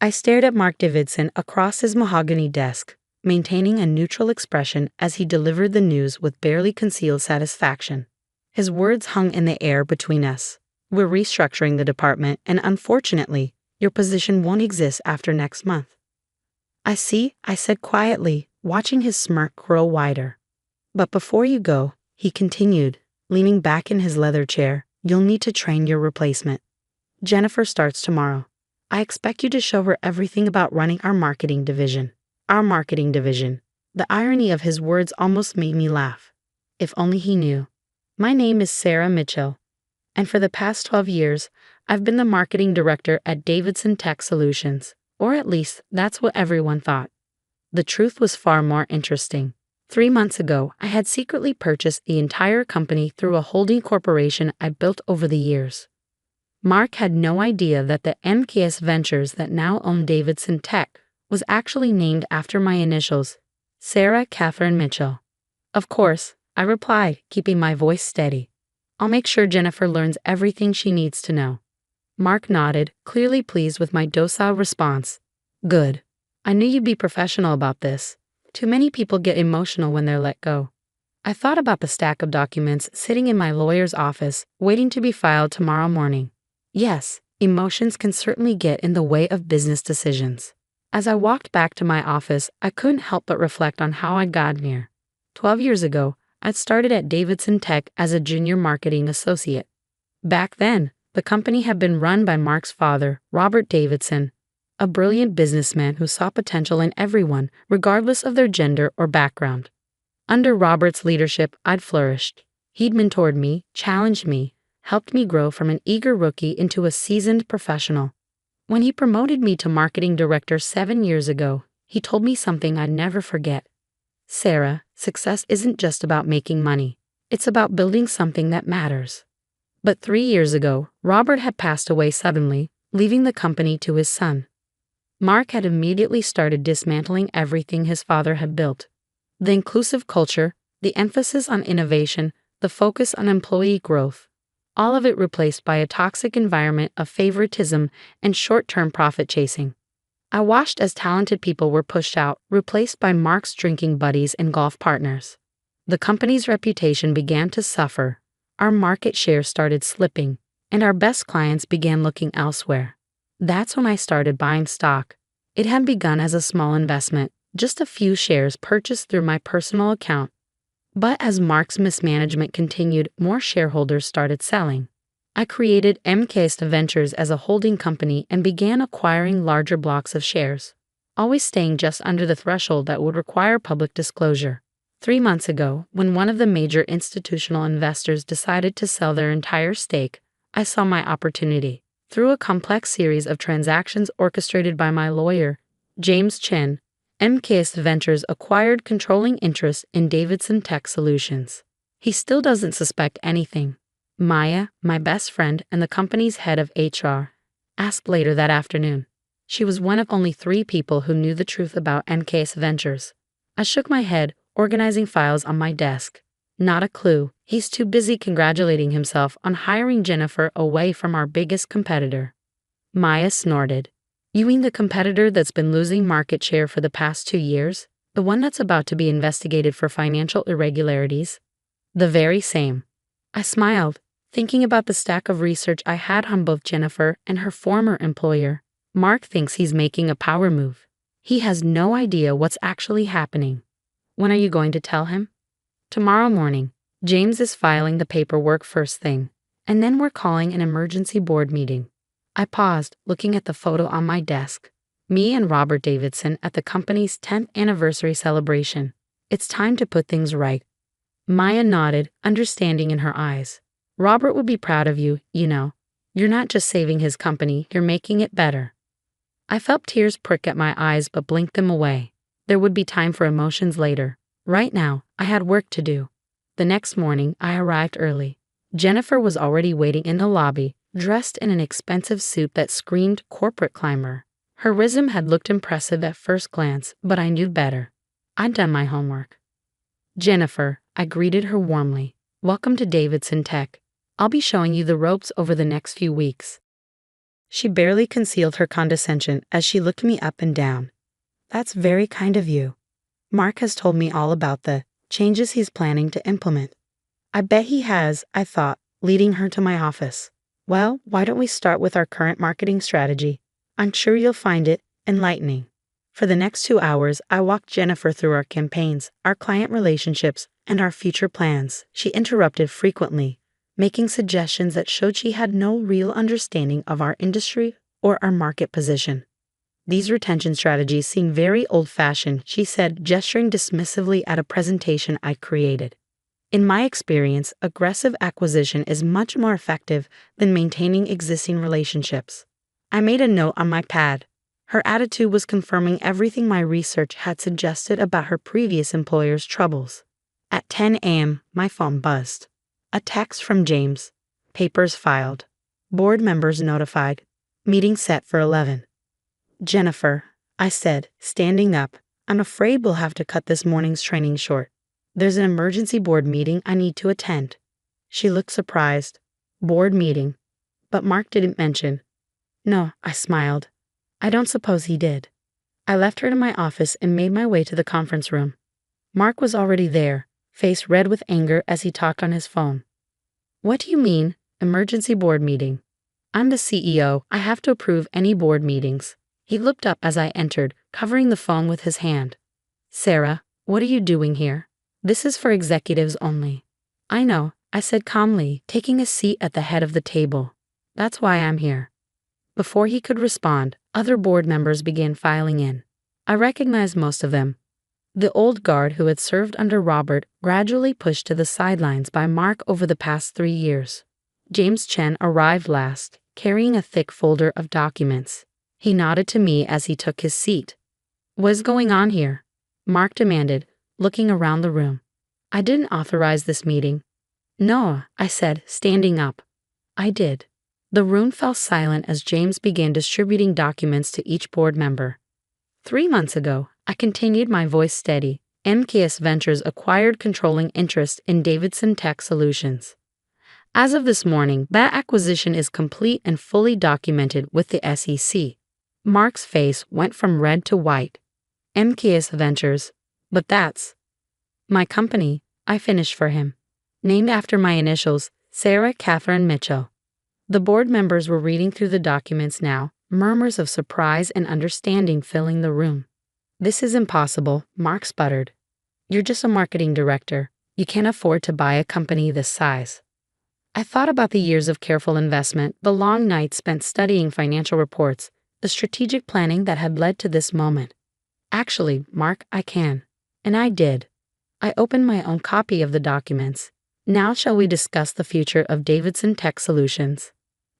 I stared at Mark Davidson across his mahogany desk, maintaining a neutral expression as he delivered the news with barely concealed satisfaction. His words hung in the air between us. We're restructuring the department, and unfortunately, your position won't exist after next month. I see, I said quietly, watching his smirk grow wider. But before you go, he continued, leaning back in his leather chair, you'll need to train your replacement. Jennifer starts tomorrow. I expect you to show her everything about running our marketing division. Our marketing division. The irony of his words almost made me laugh. If only he knew. My name is Sarah Mitchell, and for the past 12 years, I've been the marketing director at Davidson Tech Solutions, or at least that's what everyone thought. The truth was far more interesting. 3 months ago, I had secretly purchased the entire company through a holding corporation I built over the years. Mark had no idea that the MKS Ventures that now own Davidson Tech was actually named after my initials, Sarah Catherine Mitchell. Of course, I replied, keeping my voice steady. I'll make sure Jennifer learns everything she needs to know. Mark nodded, clearly pleased with my docile response. Good. I knew you'd be professional about this. Too many people get emotional when they're let go. I thought about the stack of documents sitting in my lawyer's office, waiting to be filed tomorrow morning. Yes, emotions can certainly get in the way of business decisions. As I walked back to my office, I couldn't help but reflect on how I'd gotten here. 12 years ago, I'd started at Davidson Tech as a junior marketing associate. Back then, the company had been run by Mark's father, Robert Davidson, a brilliant businessman who saw potential in everyone, regardless of their gender or background. Under Robert's leadership, I'd flourished. He'd mentored me, challenged me, helped me grow from an eager rookie into a seasoned professional. When he promoted me to marketing director 7 years ago, he told me something I'd never forget. Sarah, success isn't just about making money. It's about building something that matters. But 3 years ago, Robert had passed away suddenly, leaving the company to his son. Mark had immediately started dismantling everything his father had built. The inclusive culture, the emphasis on innovation, the focus on employee growth. All of it replaced by a toxic environment of favoritism and short-term profit chasing. I watched as talented people were pushed out, replaced by Mark's drinking buddies and golf partners. The company's reputation began to suffer, our market share started slipping, and our best clients began looking elsewhere. That's when I started buying stock. It had begun as a small investment, just a few shares purchased through my personal account. But as Mark's mismanagement continued, more shareholders started selling. I created MKS Ventures as a holding company and began acquiring larger blocks of shares, always staying just under the threshold that would require public disclosure. 3 months ago, when one of the major institutional investors decided to sell their entire stake, I saw my opportunity. Through a complex series of transactions orchestrated by my lawyer, James Chen, MKS Ventures acquired controlling interest in Davidson Tech Solutions. He still doesn't suspect anything. Maya, my best friend and the company's head of HR, asked later that afternoon. She was one of only 3 people who knew the truth about MKS Ventures. I shook my head, organizing files on my desk. Not a clue. He's too busy congratulating himself on hiring Jennifer away from our biggest competitor. Maya snorted. You mean the competitor that's been losing market share for the past 2 years? The one that's about to be investigated for financial irregularities? The very same. I smiled, thinking about the stack of research I had on both Jennifer and her former employer. Mark thinks he's making a power move. He has no idea what's actually happening. When are you going to tell him? Tomorrow morning. James is filing the paperwork first thing, and then we're calling an emergency board meeting. I paused, looking at the photo on my desk. Me and Robert Davidson at the company's 10th anniversary celebration. It's time to put things right. Maya nodded, understanding in her eyes. Robert would be proud of you, you know. You're not just saving his company, you're making it better. I felt tears prick at my eyes but blinked them away. There would be time for emotions later. Right now, I had work to do. The next morning, I arrived early. Jennifer was already waiting in the lobby, dressed in an expensive suit that screamed corporate climber. Her resume had looked impressive at first glance, but I knew better. I'd done my homework. Jennifer, I greeted her warmly. Welcome to Davidson Tech. I'll be showing you the ropes over the next few weeks. She barely concealed her condescension as she looked me up and down. That's very kind of you. Mark has told me all about the changes he's planning to implement. I bet he has, I thought, leading her to my office. Well, why don't we start with our current marketing strategy? I'm sure you'll find it enlightening. For the next 2 hours, I walked Jennifer through our campaigns, our client relationships, and our future plans. She interrupted frequently, making suggestions that showed she had no real understanding of our industry or our market position. These retention strategies seem very old-fashioned, she said, gesturing dismissively at a presentation I created. In my experience, aggressive acquisition is much more effective than maintaining existing relationships. I made a note on my pad. Her attitude was confirming everything my research had suggested about her previous employer's troubles. At 10 a.m., my phone buzzed. A text from James. Papers filed. Board members notified. Meeting set for 11. Jennifer, I said, standing up, I'm afraid we'll have to cut this morning's training short. There's an emergency board meeting I need to attend. She looked surprised. Board meeting. But Mark didn't mention. No, I smiled. I don't suppose he did. I left her to my office and made my way to the conference room. Mark was already there, face red with anger as he talked on his phone. What do you mean, emergency board meeting? I'm the CEO. I have to approve any board meetings. He looked up as I entered, covering the phone with his hand. Sarah, what are you doing here? This is for executives only. I know, I said calmly, taking a seat at the head of the table. That's why I'm here. Before he could respond, other board members began filing in. I recognized most of them. The old guard who had served under Robert, gradually pushed to the sidelines by Mark over the past 3 years. James Chen arrived last, carrying a thick folder of documents. He nodded to me as he took his seat. What's going on here? Mark demanded, looking around the room. I didn't authorize this meeting. No, I said, standing up. I did. The room fell silent as James began distributing documents to each board member. 3 months ago, I continued, my voice steady, MKS Ventures acquired controlling interest in Davidson Tech Solutions. As of this morning, that acquisition is complete and fully documented with the SEC. Mark's face went from red to white. MKS Ventures. But that's my company, I finished for him. Named after my initials, Sarah Catherine Mitchell. The board members were reading through the documents now, murmurs of surprise and understanding filling the room. This is impossible, Mark sputtered. You're just a marketing director. You can't afford to buy a company this size. I thought about the years of careful investment, the long nights spent studying financial reports, the strategic planning that had led to this moment. Actually, Mark, I can. And I did. I opened my own copy of the documents. Now shall we discuss the future of Davidson Tech Solutions?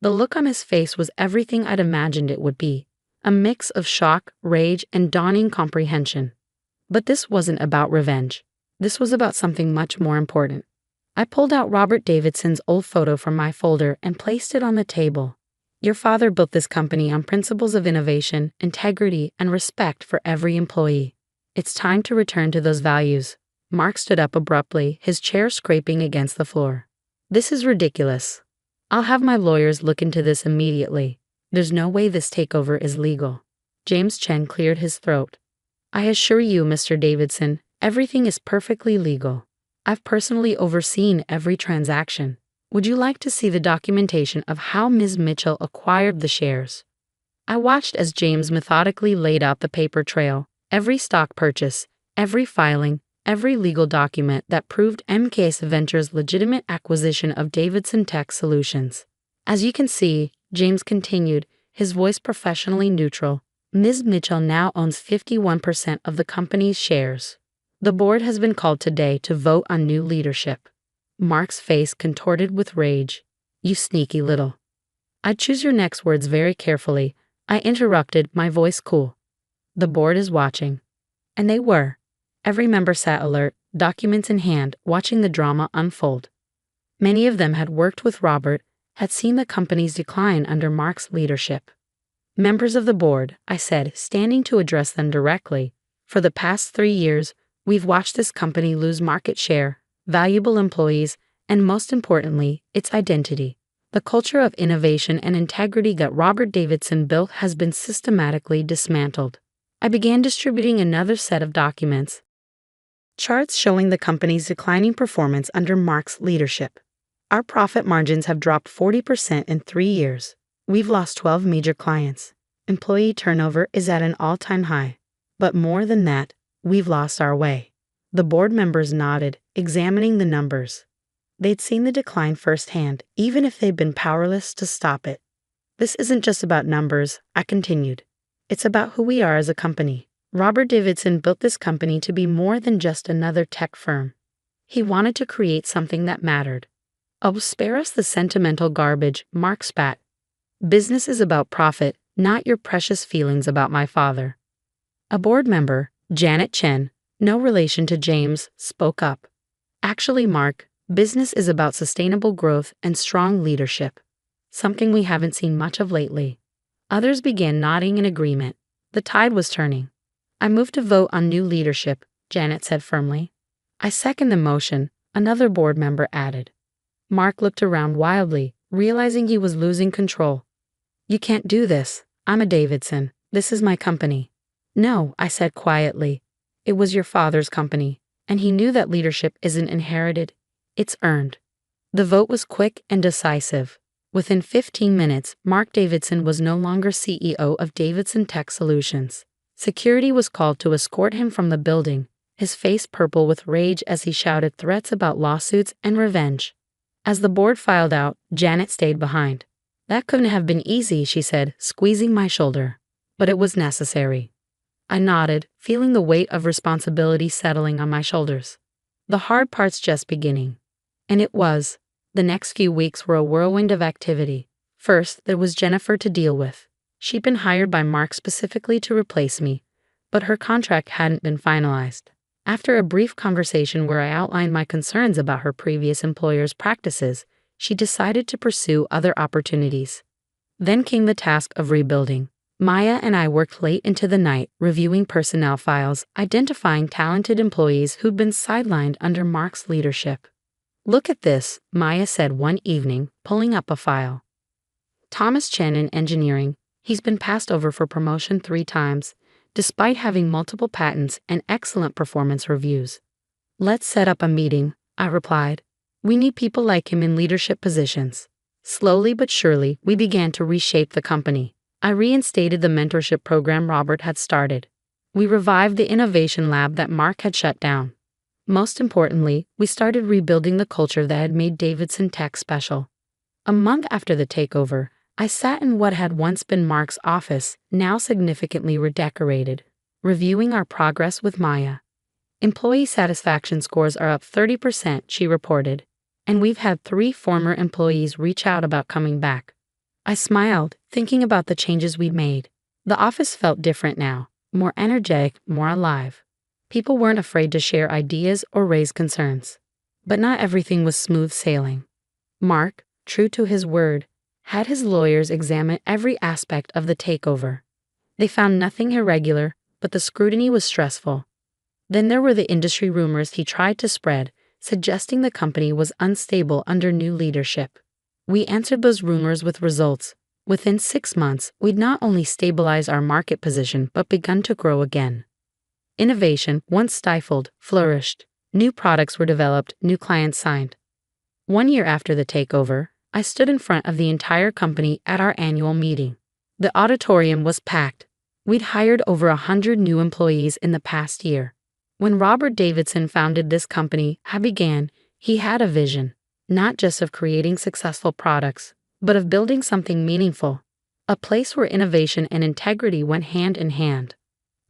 The look on his face was everything I'd imagined it would be, a mix of shock, rage, and dawning comprehension. But this wasn't about revenge. This was about something much more important. I pulled out Robert Davidson's old photo from my folder and placed it on the table. Your father built this company on principles of innovation, integrity, and respect for every employee. It's time to return to those values. Mark stood up abruptly, his chair scraping against the floor. This is ridiculous. I'll have my lawyers look into this immediately. There's no way this takeover is legal. James Chen cleared his throat. I assure you, Mr. Davidson, everything is perfectly legal. I've personally overseen every transaction. Would you like to see the documentation of how Ms. Mitchell acquired the shares? I watched as James methodically laid out the paper trail, every stock purchase, every filing, every legal document that proved MKS Ventures' legitimate acquisition of Davidson Tech Solutions. As you can see, James continued, his voice professionally neutral, Ms. Mitchell now owns 51% of the company's shares. The board has been called today to vote on new leadership. Mark's face contorted with rage. You sneaky little. I'd choose your next words very carefully. I interrupted, my voice cool. The board is watching. And they were. Every member sat alert, documents in hand, watching the drama unfold. Many of them had worked with Robert, had seen the company's decline under Mark's leadership. Members of the board, I said, standing to address them directly, for the past 3 years, we've watched this company lose market share, valuable employees, and most importantly, its identity. The culture of innovation and integrity that Robert Davidson built has been systematically dismantled. I began distributing another set of documents, charts showing the company's declining performance under Mark's leadership. Our profit margins have dropped 40% in 3 years. We've lost 12 major clients. Employee turnover is at an all-time high. But more than that, we've lost our way. The board members nodded, examining the numbers. They'd seen the decline firsthand, even if they'd been powerless to stop it. This isn't just about numbers, I continued. It's about who we are as a company. Robert Davidson built this company to be more than just another tech firm. He wanted to create something that mattered. Oh, spare us the sentimental garbage, Mark spat. Business is about profit, not your precious feelings about my father. A board member, Janet Chen, no relation to James, spoke up. Actually, Mark, business is about sustainable growth and strong leadership. Something we haven't seen much of lately. Others began nodding in agreement. The tide was turning. I moved to vote on new leadership, Janet said firmly. I second the motion, another board member added. Mark looked around wildly, realizing he was losing control. You can't do this. I'm a Davidson. This is my company. No, I said quietly. It was your father's company, and he knew that leadership isn't inherited. It's earned. The vote was quick and decisive. Within 15 minutes, Mark Davidson was no longer CEO of Davidson Tech Solutions. Security was called to escort him from the building, his face purple with rage as he shouted threats about lawsuits and revenge. As the board filed out, Janet stayed behind. That couldn't have been easy, she said, squeezing my shoulder. But it was necessary. I nodded, feeling the weight of responsibility settling on my shoulders. The hard part's just beginning. And it was. The next few weeks were a whirlwind of activity. First, there was Jennifer to deal with. She'd been hired by Mark specifically to replace me, but her contract hadn't been finalized. After a brief conversation where I outlined my concerns about her previous employer's practices, she decided to pursue other opportunities. Then came the task of rebuilding. Maya and I worked late into the night, reviewing personnel files, identifying talented employees who'd been sidelined under Mark's leadership. Look at this, Maya said one evening, pulling up a file. Thomas Chen in engineering, he's been passed over for promotion 3 times, despite having multiple patents and excellent performance reviews. Let's set up a meeting, I replied. We need people like him in leadership positions. Slowly but surely, we began to reshape the company. I reinstated the mentorship program Robert had started. We revived the innovation lab that Mark had shut down. Most importantly, we started rebuilding the culture that had made Davidson Tech special. A month after the takeover, I sat in what had once been Mark's office, now significantly redecorated, reviewing our progress with Maya. Employee satisfaction scores are up 30%, she reported, and we've had 3 former employees reach out about coming back. I smiled, thinking about the changes we'd made. The office felt different now, more energetic, more alive. People weren't afraid to share ideas or raise concerns. But not everything was smooth sailing. Mark, true to his word, had his lawyers examine every aspect of the takeover. They found nothing irregular, but the scrutiny was stressful. Then there were the industry rumors he tried to spread, suggesting the company was unstable under new leadership. We answered those rumors with results. Within 6 months, we'd not only stabilized our market position but begun to grow again. Innovation, once stifled, flourished. New products were developed, new clients signed. 1 year after the takeover, I stood in front of the entire company at our annual meeting. The auditorium was packed. We'd hired over 100 new employees in the past year. When Robert Davidson founded this company, he had a vision, not just of creating successful products, but of building something meaningful, a place where innovation and integrity went hand in hand.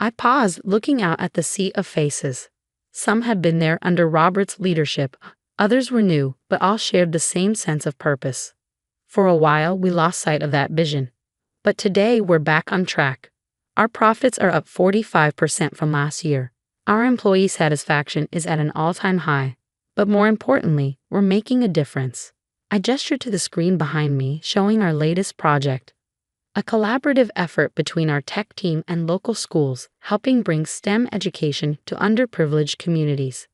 I paused, looking out at the sea of faces. Some had been there under Robert's leadership, others were new, but all shared the same sense of purpose. For a while, we lost sight of that vision. But today, we're back on track. Our profits are up 45% from last year. Our employee satisfaction is at an all-time high. But more importantly, we're making a difference. I gestured to the screen behind me, showing our latest project. A collaborative effort between our tech team and local schools, helping bring STEM education to underprivileged communities.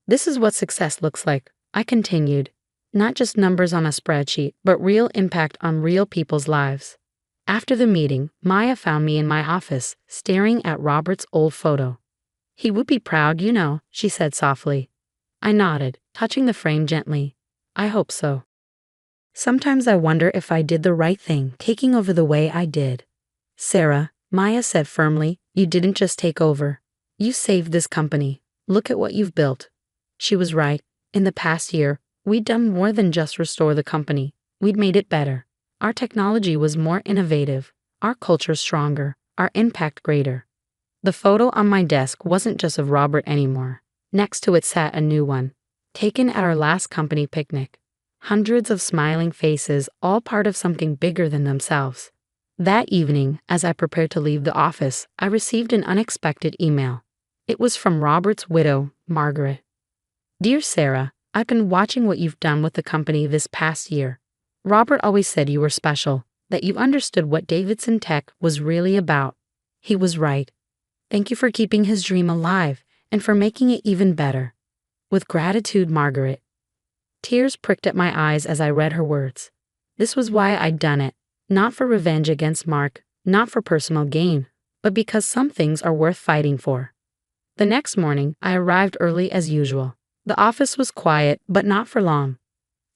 This is what success looks like, I continued. Not just numbers on a spreadsheet, but real impact on real people's lives. After the meeting, Maya found me in my office, staring at Robert's old photo. "He would be proud, she said softly. I nodded, touching the frame gently. "I hope so. Sometimes I wonder if I did the right thing, taking over the way I did." "Sarah," Maya said firmly, "you didn't just take over. You saved this company. Look at what you've built." She was right. In the past year, we'd done more than just restore the company. We'd made it better. Our technology was more innovative, our culture stronger, our impact greater. The photo on my desk wasn't just of Robert anymore. Next to it sat a new one, taken at our last company picnic. Hundreds of smiling faces, all part of something bigger than themselves. That evening, as I prepared to leave the office, I received an unexpected email. It was from Robert's widow, Margaret. "Dear Sarah, I've been watching what you've done with the company this past year. Robert always said you were special, that you understood what Davidson Tech was really about. He was right. Thank you for keeping his dream alive and for making it even better. With gratitude, Margaret." Tears pricked at my eyes as I read her words. This was why I'd done it, not for revenge against Mark, not for personal gain, but because some things are worth fighting for. The next morning, I arrived early as usual. The office was quiet, but not for long.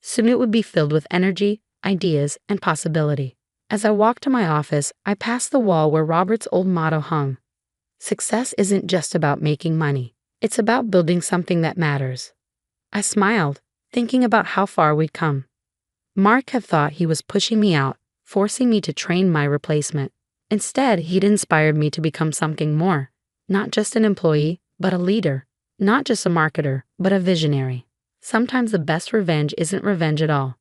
Soon it would be filled with energy, ideas, and possibility. As I walked to my office, I passed the wall where Robert's old motto hung. "Success isn't just about making money. It's about building something that matters." I smiled, thinking about how far we'd come. Mark had thought he was pushing me out, forcing me to train my replacement. Instead, he'd inspired me to become something more. Not just an employee, but a leader. Not just a marketer, but a visionary. Sometimes the best revenge isn't revenge at all.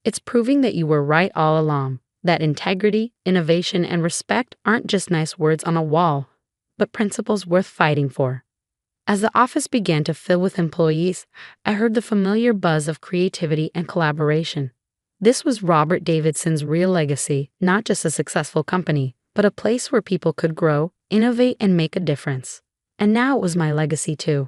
It's proving that you were right all along, that integrity, innovation, and respect aren't just nice words on a wall, but principles worth fighting for. As the office began to fill with employees, I heard the familiar buzz of creativity and collaboration. This was Robert Davidson's real legacy, not just a successful company, but a place where people could grow, innovate, and make a difference. And now it was my legacy too.